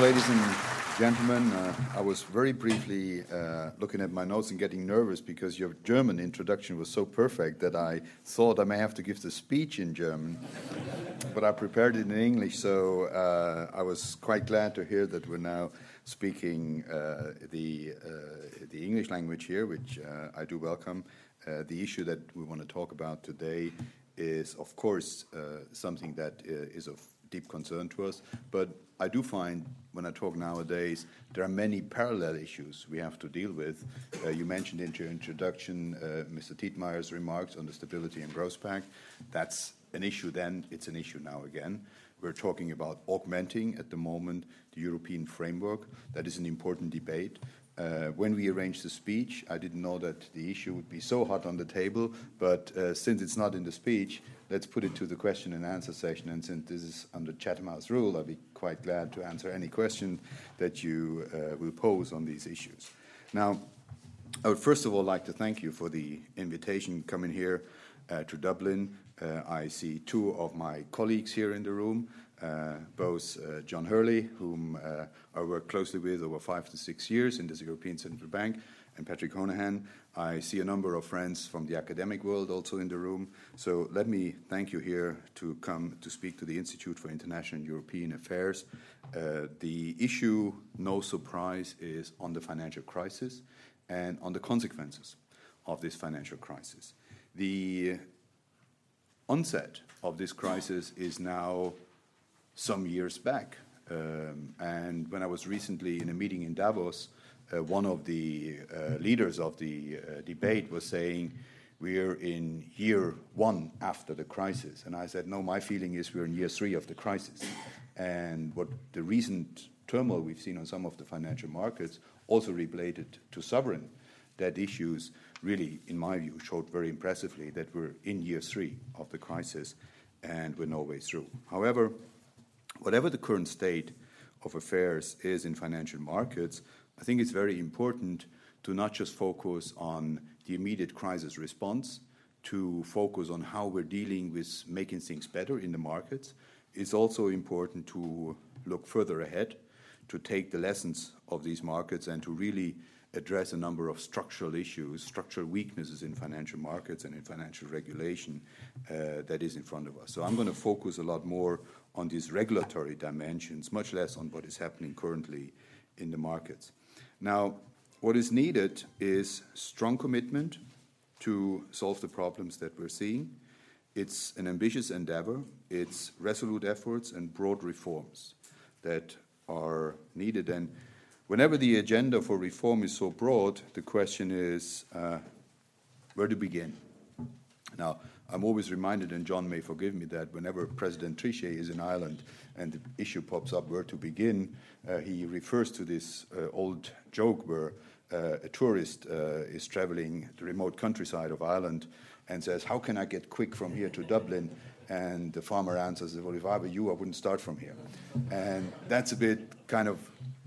ladies and gentlemen, I was very briefly looking at my notes and getting nervous because your German introduction was so perfect that I thought I may have to give the speech in German. But I prepared it in English, so I was quite glad to hear that we're now speaking the English language here, which I do welcome. The issue that we want to talk about today is, of course, something that is of deep concern to us, but I do find when I talk nowadays, there are many parallel issues we have to deal with. You mentioned in your introduction Mr. Tietmeyer's remarks on the Stability and Growth Pact. That's an issue then, it's an issue now again. We're talking about augmenting, at the moment, the European framework. That is an important debate. When we arranged the speech, I didn't know that the issue would be so hot on the table, but since it's not in the speech, let's put it to the question and answer session. And since this is under Chatham House rule, I'll be quite glad to answer any question that you will pose on these issues. Now, I would first of all like to thank you for the invitation coming here to Dublin. I see two of my colleagues here in the room, both John Hurley, whom I worked closely with over 5 to 6 years in the European Central Bank, and Patrick Honohan. I see a number of friends from the academic world also in the room. So let me thank you here to come to speak to the Institute for International and European Affairs. The issue, no surprise, is on the financial crisis and on the consequences of this financial crisis. The onset of this crisis is now some years back. And when I was recently in a meeting in Davos, one of the leaders of the debate was saying, we're in year 1 after the crisis. And I said, no, my feeling is we're in year 3 of the crisis. And what the recent turmoil we've seen on some of the financial markets, also related to sovereign debt issues, really, in my view, showed very impressively that we're in year 3 of the crisis and we're no way through. However, whatever the current state of affairs is in financial markets, I think it's very important to not just focus on the immediate crisis response, to focus on how we're dealing with making things better in the markets. It's also important to look further ahead, to take the lessons of these markets and to really address a number of structural issues, structural weaknesses in financial markets and in financial regulation that is in front of us. So I'm going to focus a lot more on these regulatory dimensions, much less on what is happening currently in the markets. Now, what is needed is strong commitment to solve the problems that we're seeing. It's an ambitious endeavor. It's resolute efforts and broad reforms that are needed. And whenever the agenda for reform is so broad, the question is where to begin. Now, I'm always reminded, and John may forgive me, that whenever President Trichet is in Ireland and the issue pops up where to begin, he refers to this old joke where a tourist is traveling the remote countryside of Ireland and says, how can I get quick from here to Dublin? And the farmer answers, well, if I were you, I wouldn't start from here. And that's a bit kind of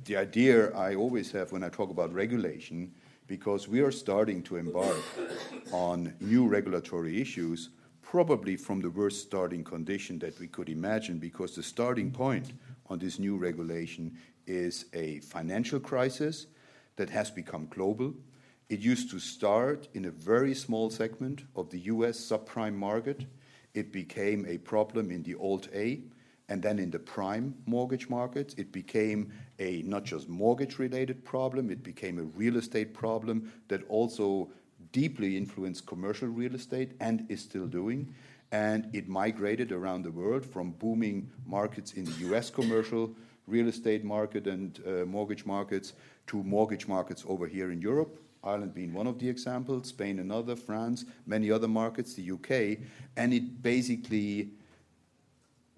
the idea I always have when I talk about regulation, because we are starting to embark on new regulatory issues, probably from the worst starting condition that we could imagine, because the starting point on this new regulation is a financial crisis that has become global. It used to start in a very small segment of the US subprime market. It became a problem in the Alt-A, and then in the prime mortgage markets, it became a not just mortgage-related problem, it became a real estate problem that also deeply influenced commercial real estate and is still doing. And it migrated around the world from booming markets in the US commercial real estate market and mortgage markets to mortgage markets over here in Europe, Ireland being one of the examples, Spain another, France, many other markets, the UK. And it basically,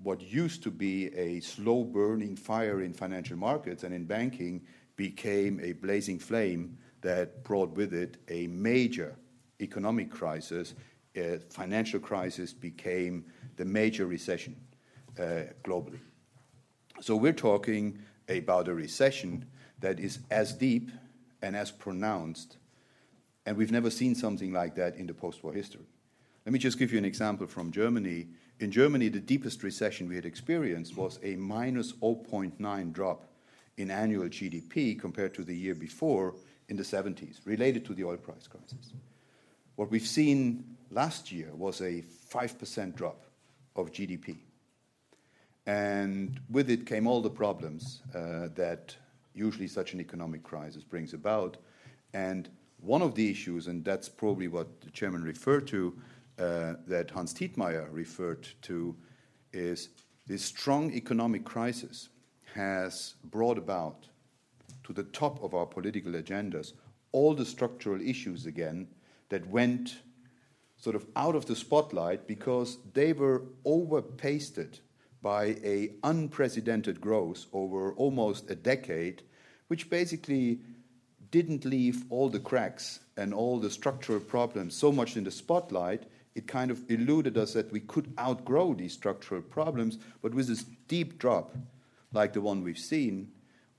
what used to be a slow-burning fire in financial markets and in banking became a blazing flame that brought with it a major economic crisis. Financial crisis became the major recession globally. So we're talking about a recession that is as deep and as pronounced, and we've never seen something like that in the post-war history. Let me just give you an example from Germany. In Germany, the deepest recession we had experienced was a minus 0.9 drop in annual GDP compared to the year before in the 70s, related to the oil price crisis. What we've seen last year was a 5% drop of GDP. And with it came all the problems that usually such an economic crisis brings about. And one of the issues, and that's probably what the chairman referred to, that Hans Tietmeyer referred to, is this strong economic crisis has brought about to the top of our political agendas all the structural issues again that went sort of out of the spotlight because they were overpasted by an unprecedented growth over almost a decade, which basically didn't leave all the cracks and all the structural problems so much in the spotlight. It kind of eluded us that we could outgrow these structural problems, but with this deep drop, like the one we've seen,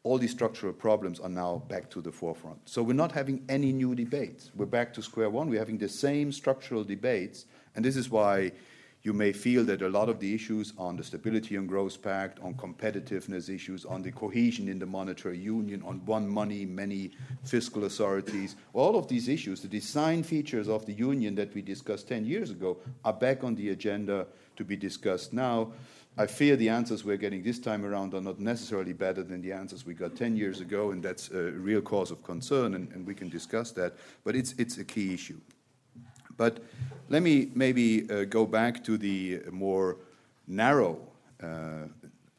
all these structural problems are now back to the forefront. So we're not having any new debates. We're back to square one. We're having the same structural debates, and this is why you may feel that a lot of the issues on the Stability and Growth Pact, on competitiveness issues, on the cohesion in the monetary union, on one money, many fiscal authorities, all of these issues, the design features of the union that we discussed 10 years ago are back on the agenda to be discussed now. I fear the answers we're getting this time around are not necessarily better than the answers we got 10 years ago, and that's a real cause of concern, and we can discuss that. But it's a key issue. But let me maybe go back to the more narrow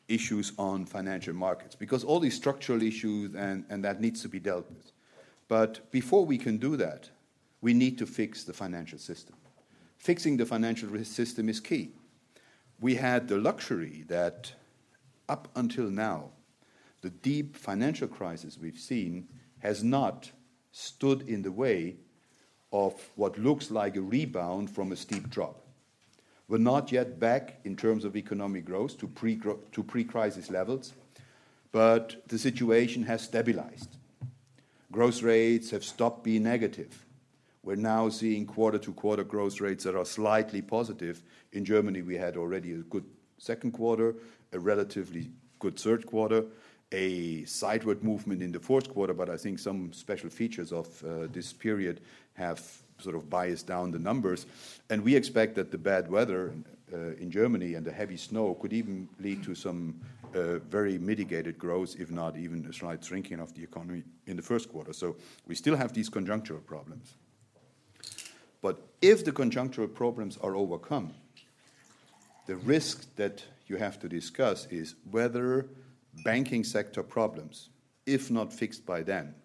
issues on financial markets, because all these structural issues and that needs to be dealt with. But before we can do that, we need to fix the financial system. Fixing the financial system is key. We had the luxury that up until now, the deep financial crisis we've seen has not stood in the way of what looks like a rebound from a steep drop. We're not yet back in terms of economic growth to pre-crisis levels, but the situation has stabilized. Growth rates have stopped being negative. We're now seeing quarter-to-quarter growth rates that are slightly positive. In Germany, we had already a good second quarter, a relatively good third quarter, a sideward movement in the fourth quarter, but I think some special features of this period have sort of biased down the numbers. And we expect that the bad weather in Germany and the heavy snow could even lead to some very mitigated growth, if not even a slight shrinking of the economy in the first quarter. So we still have these conjunctural problems. But if the conjunctural problems are overcome, the risk that you have to discuss is whether banking sector problems, if not fixed by then,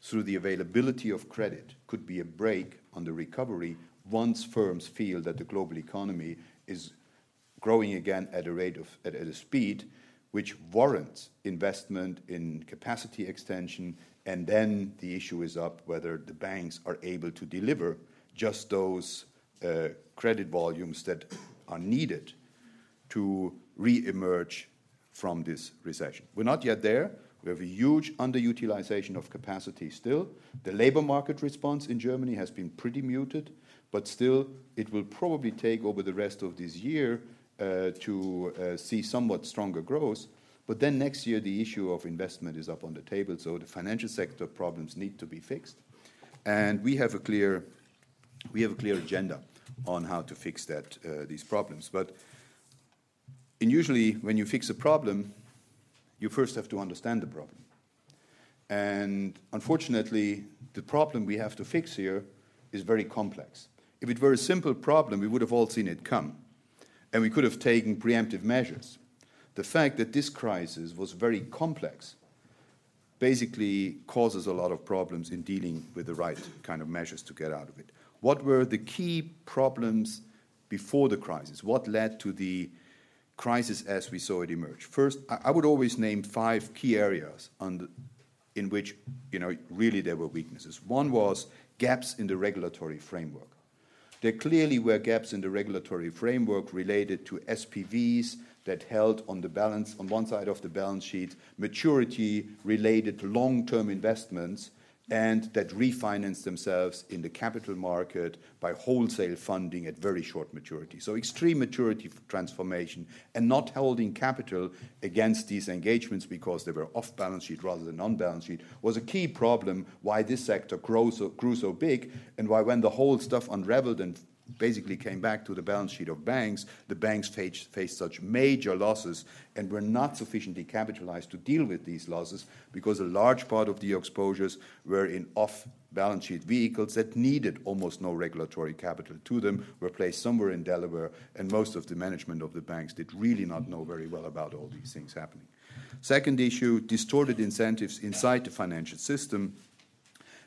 through the availability of credit, could be a brake on the recovery once firms feel that the global economy is growing again at a speed which warrants investment in capacity extension, and then the issue is up whether the banks are able to deliver just those credit volumes that are needed to re-emerge from this recession. We're not yet there. We have a huge underutilization of capacity still. The labor market response in Germany has been pretty muted, but still it will probably take over the rest of this year to see somewhat stronger growth. But then next year the issue of investment is up on the table, so the financial sector problems need to be fixed. And we have a clear agenda on how to fix these problems. But usually when you fix a problem, you first have to understand the problem. And unfortunately, the problem we have to fix here is very complex. If it were a simple problem, we would have all seen it come, and we could have taken preemptive measures. The fact that this crisis was very complex basically causes a lot of problems in dealing with the right kind of measures to get out of it. What were the key problems before the crisis? What led to the crisis as we saw it emerge? First, I would always name 5 key areas in which really there were weaknesses. One was gaps in the regulatory framework. There clearly were gaps in the regulatory framework related to SPVs that held on one side of the balance sheet maturity-related long-term investments and that refinance themselves in the capital market by wholesale funding at very short maturity. So extreme maturity transformation and not holding capital against these engagements because they were off balance sheet rather than on balance sheet was a key problem why this sector grew so big, and why when the whole stuff unraveled and basically came back to the balance sheet of banks, the banks faced such major losses and were not sufficiently capitalized to deal with these losses because a large part of the exposures were in off-balance sheet vehicles that needed almost no regulatory capital to them, were placed somewhere in Delaware, and most of the management of the banks did really not know very well about all these things happening. Second issue, distorted incentives inside the financial system.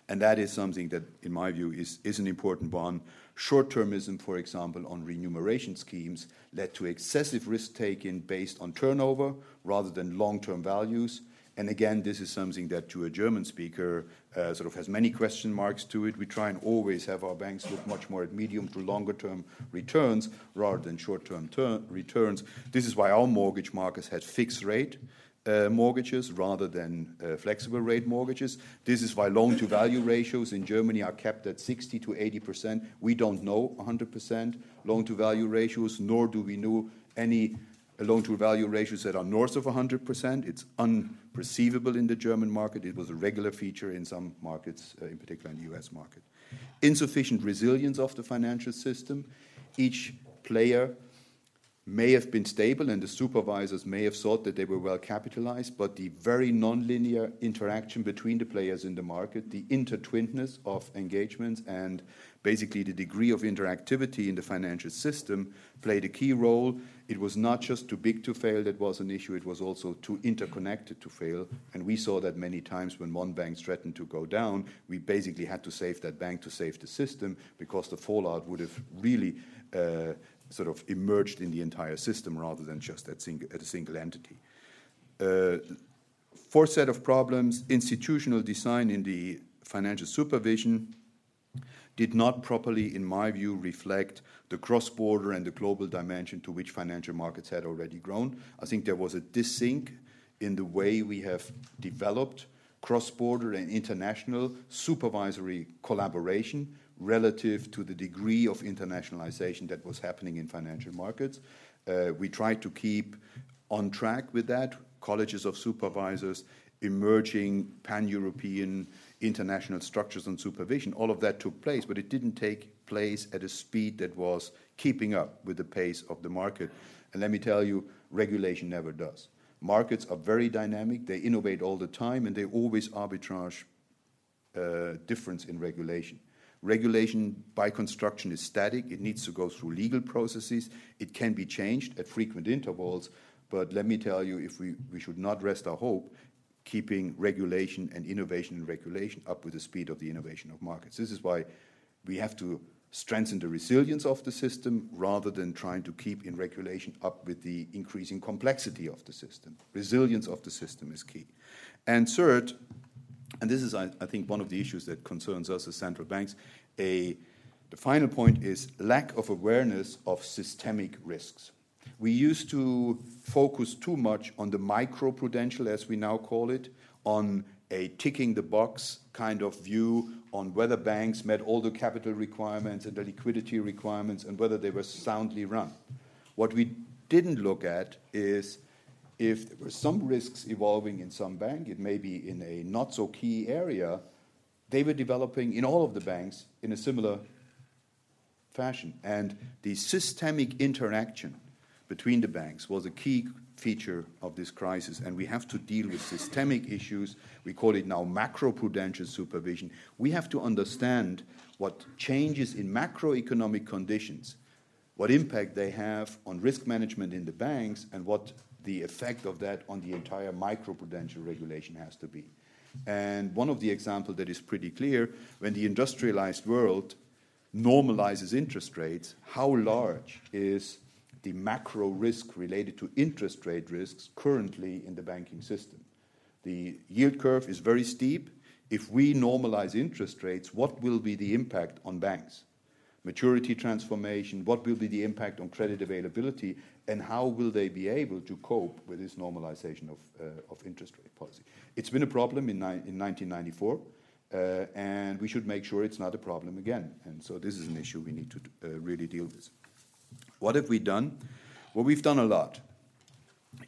And that is something that, in my view, is an important one. Short-termism, for example, on remuneration schemes led to excessive risk-taking based on turnover rather than long-term values. And again, this is something that, to a German speaker, sort of has many question marks to it. We try and always have our banks look much more at medium to longer-term returns rather than short-term returns. This is why our mortgage markets had fixed rate mortgages rather than flexible rate mortgages. This is why loan-to-value ratios in Germany are kept at 60 to 80%. We don't know 100% loan-to-value ratios, nor do we know any loan-to-value ratios that are north of 100%. It's unperceivable in the German market. It was a regular feature in some markets, in particular in the US market. Insufficient resilience of the financial system. Each player may have been stable and the supervisors may have thought that they were well capitalized, but the very non-linear interaction between the players in the market, the intertwinedness of engagements, and basically the degree of interactivity in the financial system played a key role. It was not just too big to fail that was an issue, it was also too interconnected to fail. And we saw that many times when one bank threatened to go down, we basically had to save that bank to save the system, because the fallout would have really sort of emerged in the entire system rather than just at a single entity. Fourth set of problems, institutional design in the financial supervision did not properly, in my view, reflect the cross-border and the global dimension to which financial markets had already grown. I think there was a dissync in the way we have developed cross-border and international supervisory collaboration relative to the degree of internationalization that was happening in financial markets. We tried to keep on track with that, colleges of supervisors, emerging pan-European international structures on supervision. All of that took place, but it didn't take place at a speed that was keeping up with the pace of the market. And let me tell you, regulation never does. Markets are very dynamic, they innovate all the time, and they always arbitrage difference in regulation. Regulation by construction is static. It needs to go through legal processes. It can be changed at frequent intervals. But let me tell you, if we should not rest our hope keeping regulation and innovation in regulation up with the speed of the innovation of markets. This is why we have to strengthen the resilience of the system rather than trying to keep in regulation up with the increasing complexity of the system. Resilience of the system is key. And third, and this is, I think, one of the issues that concerns us as central banks. The final point is lack of awareness of systemic risks. We used to focus too much on the microprudential, as we now call it, on a ticking the box kind of view on whether banks met all the capital requirements and the liquidity requirements and whether they were soundly run. What we didn't look at is if there were some risks evolving in some bank, it may be in a not so key area, they were developing in all of the banks in a similar fashion. And the systemic interaction between the banks was a key feature of this crisis, and we have to deal with systemic issues. We call it now macroprudential supervision. We have to understand what changes in macroeconomic conditions, what impact they have on risk management in the banks, and what the effect of that on the entire microprudential regulation has to be. And one of the examples that is pretty clear, when the industrialized world normalizes interest rates, how large is the macro risk related to interest rate risks currently in the banking system? The yield curve is very steep. If we normalize interest rates, what will be the impact on banks? Maturity transformation, what will be the impact on credit availability, and how will they be able to cope with this normalization of interest rate policy? It's been a problem in 1994. and we should make sure it's not a problem again. And so this is an issue we need to really deal with. What have we done? Well, we've done a lot.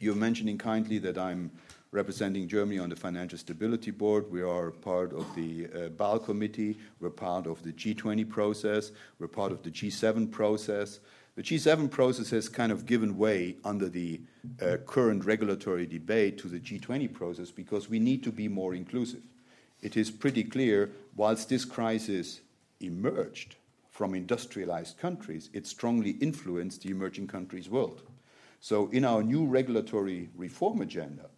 You're mentioning kindly that I'm representing Germany on the Financial Stability Board. We are part of the BAL committee. We're part of the G20 process. We're part of the G7 process. The G7 process has kind of given way under the current regulatory debate to the G20 process because we need to be more inclusive. It is pretty clear, whilst this crisis emerged from industrialized countries, it strongly influenced the emerging countries' world. So in our new regulatory reform agenda,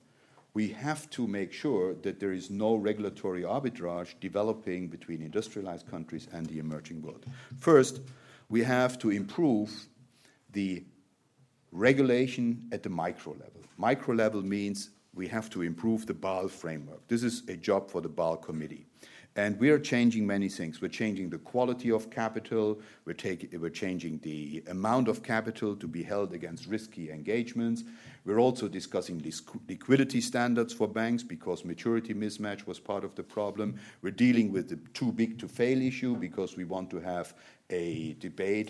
we have to make sure that there is no regulatory arbitrage developing between industrialized countries and the emerging world. First, we have to improve the regulation at the micro level. Micro level means we have to improve the BAL framework. This is a job for the BAL committee. And we are changing many things. We're changing the quality of capital. We're changing the amount of capital to be held against risky engagements. We're also discussing liquidity standards for banks because maturity mismatch was part of the problem. We're dealing with the too big to fail issue because we want to have a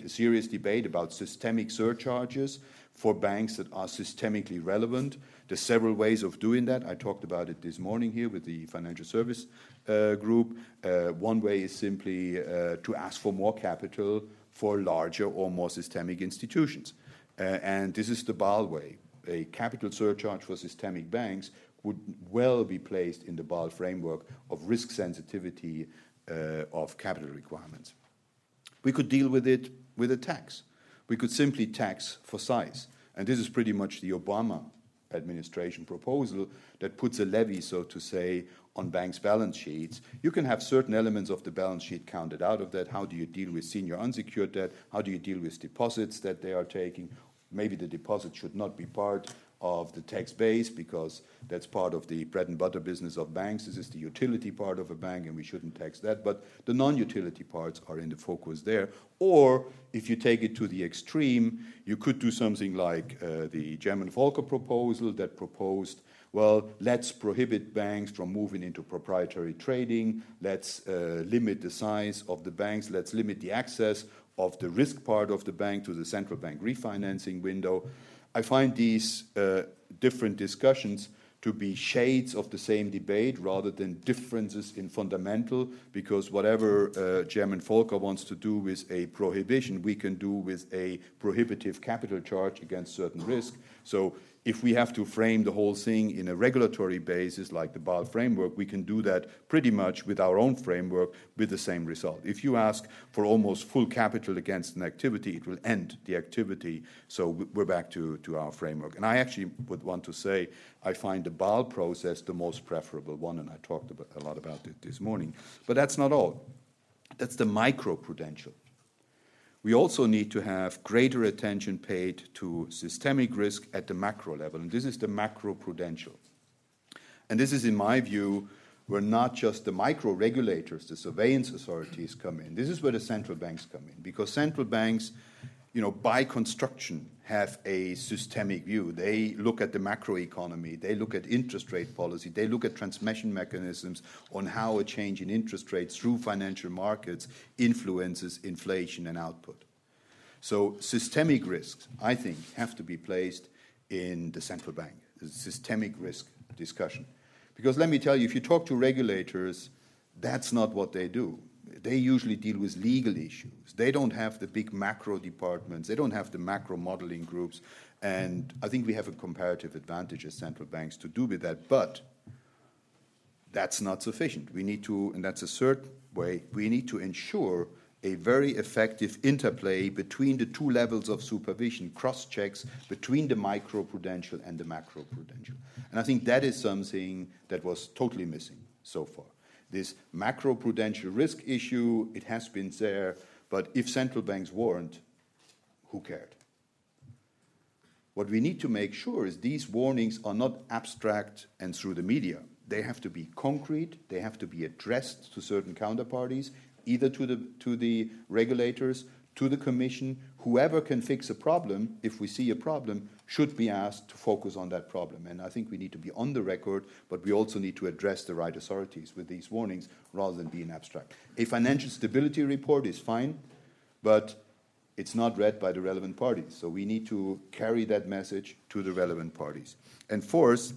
serious debate about systemic surcharges for banks that are systemically relevant. There's several ways of doing that. I talked about it this morning here with the financial service group. One way is simply to ask for more capital for larger or more systemic institutions. And this is the BAL way. A capital surcharge for systemic banks would well be placed in the BAL framework of risk sensitivity of capital requirements. We could deal with it with a tax. We could simply tax for size. And this is pretty much the Obama administration proposal that puts a levy, so to say, on banks' balance sheets. You can have certain elements of the balance sheet counted out of that. How do you deal with senior unsecured debt? How do you deal with deposits that they are taking? Maybe the deposit should not be part of the tax base because that's part of the bread and butter business of banks. This is the utility part of a bank, and we shouldn't tax that. But the non-utility parts are in the focus there. Or if you take it to the extreme, you could do something like the German Volcker proposal that proposed, well, let's prohibit banks from moving into proprietary trading. Let's limit the size of the banks. Let's limit the access of the risk part of the bank to the central bank refinancing window. I find these different discussions to be shades of the same debate rather than differences in fundamental, because whatever German Volcker wants to do with a prohibition, we can do with a prohibitive capital charge against certain risk. So if we have to frame the whole thing in a regulatory basis like the BAL framework, we can do that pretty much with our own framework with the same result. If you ask for almost full capital against an activity, it will end the activity. So we're back to our framework. And I actually would want to say I find the BAL process the most preferable one, and I talked a lot about it this morning. But that's not all. That's the microprudential. We also need to have greater attention paid to systemic risk at the macro level, and this is the macroprudential. And this is, in my view, where not just the micro regulators, the surveillance authorities come in. This is where the central banks come in, because central banks, by construction, have a systemic view. They look at the macroeconomy, they look at interest rate policy, they look at transmission mechanisms on how a change in interest rates through financial markets influences inflation and output. So systemic risks, I think, have to be placed in the central bank, the systemic risk discussion. Because let me tell you, if you talk to regulators, that's not what they do. They usually deal with legal issues. They don't have the big macro departments. They don't have the macro modeling groups. And I think we have a comparative advantage as central banks to do with that. But that's not sufficient. We need to, and that's a third way, we need to ensure a very effective interplay between the two levels of supervision, cross-checks between the microprudential and the macroprudential. And I think that is something that was totally missing so far. This macroprudential risk issue, it has been there, but if central banks weren't, who cared? What we need to make sure is these warnings are not abstract and through the media. They have to be concrete, they have to be addressed to certain counterparties, either to the regulators, to the Commission. Whoever can fix a problem, if we see a problem, should be asked to focus on that problem. And I think we need to be on the record, but we also need to address the right authorities with these warnings rather than being abstract. A financial stability report is fine, but it's not read by the relevant parties. So we need to carry that message to the relevant parties. And fourth,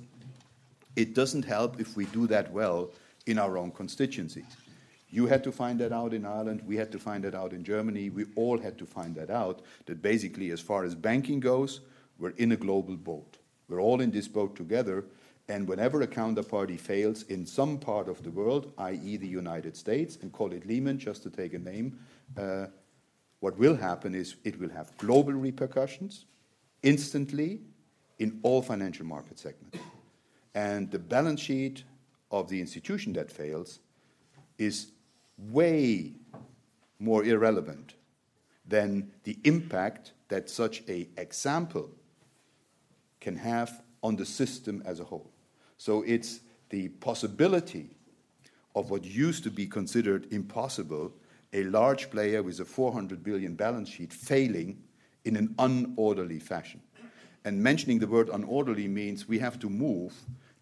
it doesn't help if we do that well in our own constituencies. You had to find that out in Ireland. We had to find that out in Germany. We all had to find that out, that basically as far as banking goes, we're in a global boat. We're all in this boat together, and whenever a counterparty fails in some part of the world, i.e. the United States, and call it Lehman, just to take a name, what will happen is it will have global repercussions instantly in all financial market segments. And the balance sheet of the institution that fails is way more irrelevant than the impact that such an example can have on the system as a whole. So it's the possibility of what used to be considered impossible, a large player with a 400 billion balance sheet failing in an unorderly fashion. And mentioning the word unorderly means we have to move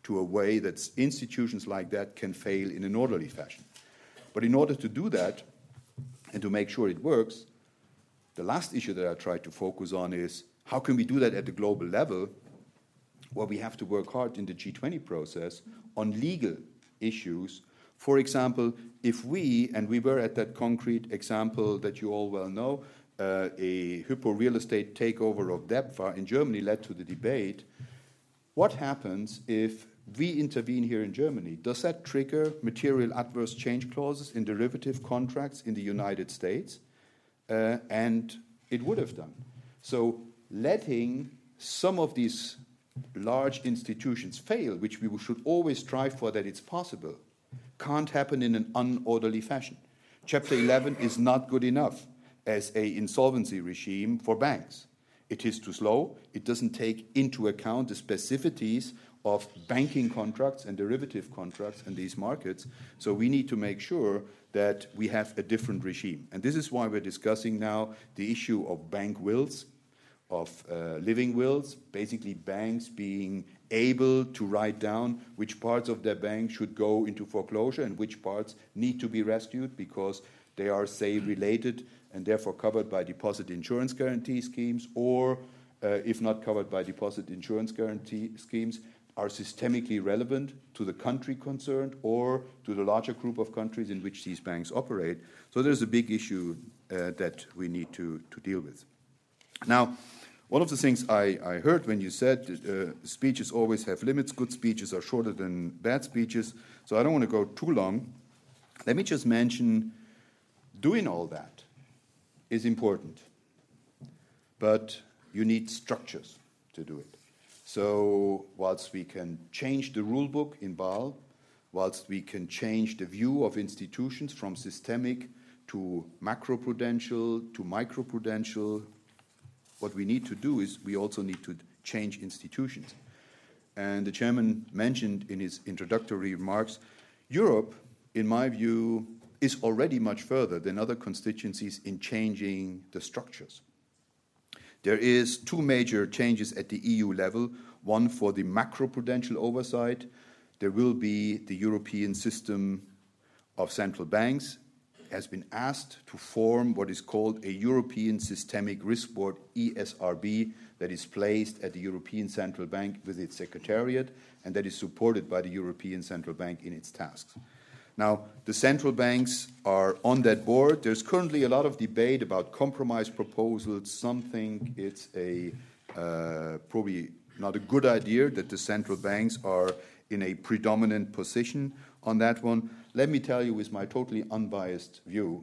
to a way that institutions like that can fail in an orderly fashion. But in order to do that and to make sure it works, the last issue that I try to focus on is how can we do that at the global level, where we have to work hard in the G20 process on legal issues. For example, if we were at that concrete example that you all well know, a hypo real estate takeover of DEPFA in Germany led to the debate, what happens if we intervene here in Germany? Does that trigger material adverse change clauses in derivative contracts in the United States? And it would have done. So letting some of these large institutions fail, which we should always strive for that it's possible, can't happen in an unorderly fashion. Chapter 11 is not good enough as an insolvency regime for banks. It is too slow. It doesn't take into account the specificities of banking contracts and derivative contracts in these markets. So we need to make sure that we have a different regime. And this is why we're discussing now the issue of bank wills, of living wills, basically banks being able to write down which parts of their bank should go into foreclosure and which parts need to be rescued because they are, say, related and therefore covered by deposit insurance guarantee schemes, or if not covered by deposit insurance guarantee schemes, are systemically relevant to the country concerned or to the larger group of countries in which these banks operate. So there's a big issue that we need to deal with. Now, one of the things I heard when you said speeches always have limits, good speeches are shorter than bad speeches, so I don't want to go too long. Let me just mention doing all that is important, but you need structures to do it. So whilst we can change the rule book in Basel, whilst we can change the view of institutions from systemic to macroprudential to microprudential, what we need to do is we also need to change institutions. And the chairman mentioned in his introductory remarks, Europe, in my view, is already much further than other constituencies in changing the structures. There is two major changes at the EU level, one for the macroprudential oversight. There will be the European system of central banks, has been asked to form what is called a European Systemic Risk Board, ESRB, that is placed at the European Central Bank with its secretariat, and that is supported by the European Central Bank in its tasks. Now, the central banks are on that board. There's currently a lot of debate about compromise proposals. Some think it's probably not a good idea that the central banks are in a predominant position on that one. Let me tell you, with my totally unbiased view,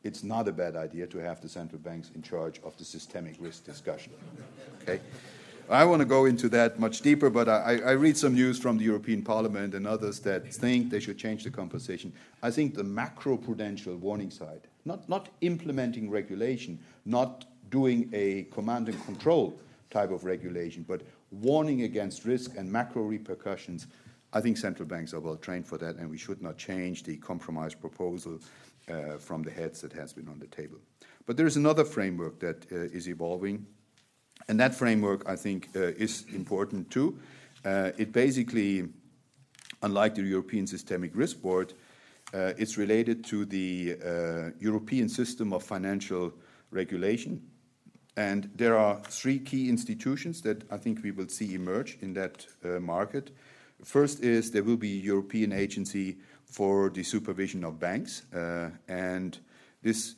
it's not a bad idea to have the central banks in charge of the systemic risk discussion. Okay? I want to go into that much deeper, but I read some news from the European Parliament and others that think they should change the composition. I think the macroprudential warning side, not implementing regulation, not doing a command and control type of regulation, but warning against risk and macro repercussions, I think central banks are well trained for that, and we should not change the compromise proposal from the heads that has been on the table. But there is another framework that is evolving, and that framework, I think, is important too. It basically, unlike the European Systemic Risk Board, it's related to the European system of financial regulation. And there are three key institutions that I think we will see emerge in that market. First is there will be a European agency for the supervision of banks. And this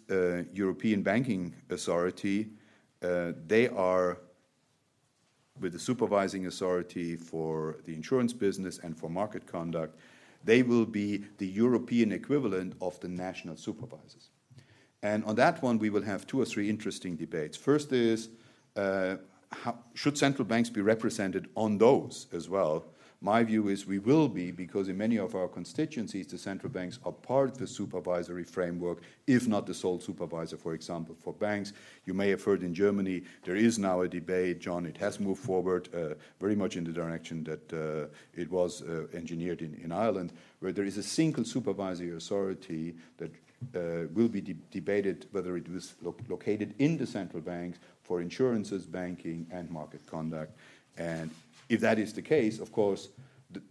European Banking Authority, they are with the supervising authority for the insurance business and for market conduct. They will be the European equivalent of the national supervisors. And on that one, we will have two or three interesting debates. First is, should central banks be represented on those as well? My view is we will be, because in many of our constituencies, the central banks are part of the supervisory framework, if not the sole supervisor, for example, for banks. You may have heard in Germany, there is now a debate, John, it has moved forward very much in the direction that it was engineered in Ireland, where there is a single supervisory authority that will be debated whether it was located in the central banks for insurances, banking, and market conduct. And if that is the case, of course,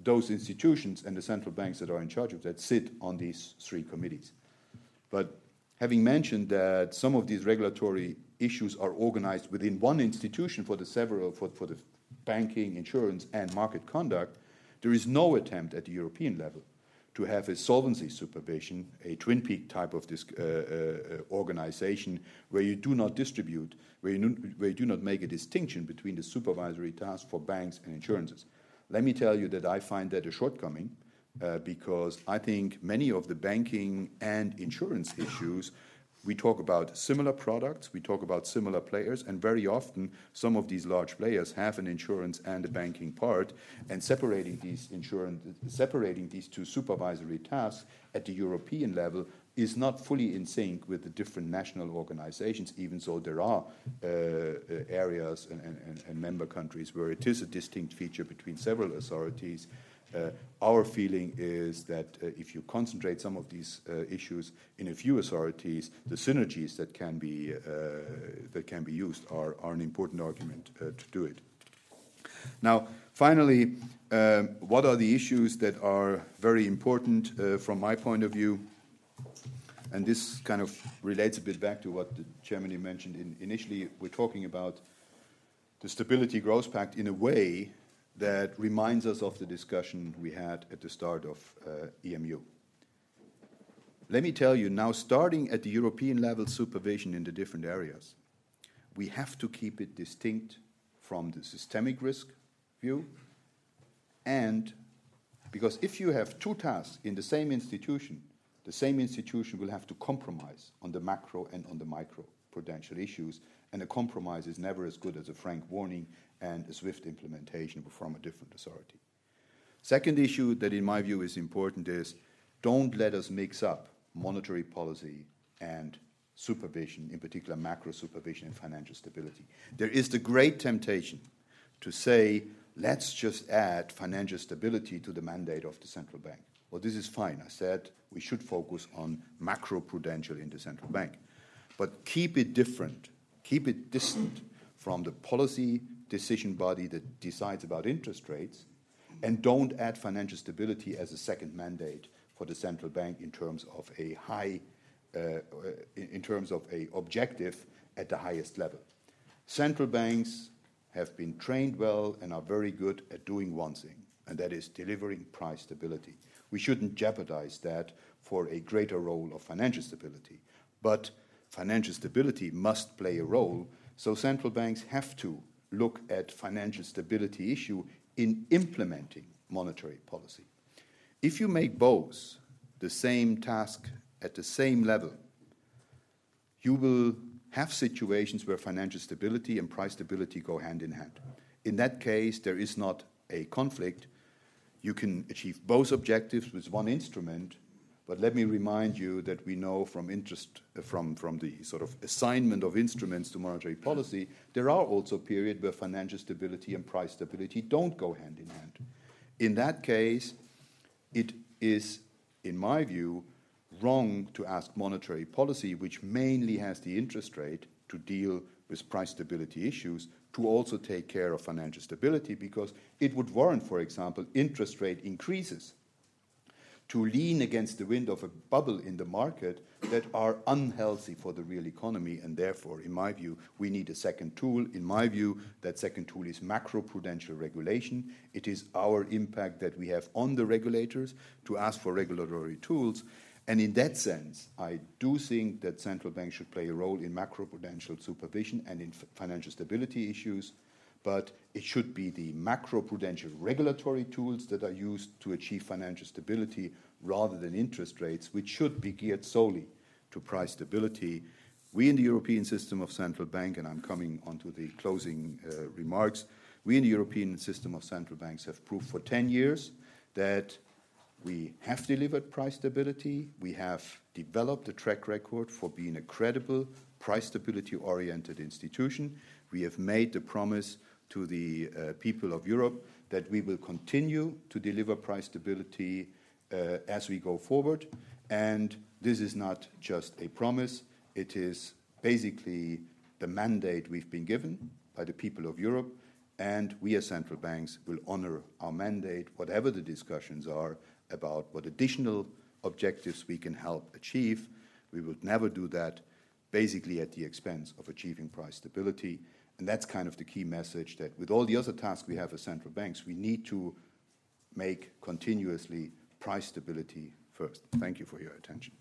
those institutions and the central banks that are in charge of that sit on these three committees. But having mentioned that some of these regulatory issues are organized within one institution for the banking, insurance, and market conduct, there is no attempt at the European level to have a solvency supervision, a twin peak type of this organization where you do not distribute, where you do not make a distinction between the supervisory task for banks and insurances. Let me tell you that I find that a shortcoming because I think many of the banking and insurance issues, we talk about similar products, we talk about similar players, and very often some of these large players have an insurance and a banking part, and separating these two supervisory tasks at the European level is not fully in sync with the different national organizations, even though there are areas and member countries where it is a distinct feature between several authorities. Our feeling is that if you concentrate some of these issues in a few authorities, the synergies that can be used are an important argument to do it. Now, finally, what are the issues that are very important from my point of view? And this kind of relates a bit back to what the chairman mentioned. Initially, we're talking about the Stability Growth Pact in a way that reminds us of the discussion we had at the start of EMU. Let me tell you, now starting at the European level supervision in the different areas, we have to keep it distinct from the systemic risk view, and because if you have two tasks in the same institution will have to compromise on the macro and on the micro prudential issues, and a compromise is never as good as a frank warning and a swift implementation from a different authority. Second issue that in my view is important is don't let us mix up monetary policy and supervision, in particular macro supervision and financial stability. There is the great temptation to say, let's just add financial stability to the mandate of the central bank. Well, this is fine. I said we should focus on macro-prudential in the central bank. But keep it different, keep it distant from the policy decision body that decides about interest rates, and don't add financial stability as a second mandate for the central bank in terms of a objective at the highest level. Central banks have been trained well and are very good at doing one thing, and that is delivering price stability. We shouldn't jeopardize that for a greater role of financial stability. But financial stability must play a role, so central banks have to look at financial stability issue in implementing monetary policy. If you make both the same task at the same level, you will have situations where financial stability and price stability go hand in hand. In that case, there is not a conflict. You can achieve both objectives with one instrument, but let me remind you that we know from the sort of assignment of instruments to monetary policy, there are also periods where financial stability and price stability don't go hand in hand. In that case, it is, in my view, wrong to ask monetary policy, which mainly has the interest rate to deal with price stability issues, to also take care of financial stability, because it would warrant, for example, interest rate increases to lean against the wind of a bubble in the market that are unhealthy for the real economy. And therefore, in my view, we need a second tool. In my view, that second tool is macroprudential regulation. It is our impact that we have on the regulators to ask for regulatory tools. And in that sense, I do think that central banks should play a role in macroprudential supervision and in financial stability issues. But it should be the macroprudential regulatory tools that are used to achieve financial stability rather than interest rates, which should be geared solely to price stability. We in the European system of central bank, and I'm coming onto the closing remarks, we in the European system of central banks have proved for 10 years that we have delivered price stability. We have developed a track record for being a credible, price stability-oriented institution. We have made the promise to the people of Europe that we will continue to deliver price stability as we go forward. And this is not just a promise, it is basically the mandate we've been given by the people of Europe, and we as central banks will honor our mandate, whatever the discussions are about what additional objectives we can help achieve. We will never do that basically at the expense of achieving price stability. And that's kind of the key message, that with all the other tasks we have as central banks, we need to make continuously price stability first. Thank you for your attention.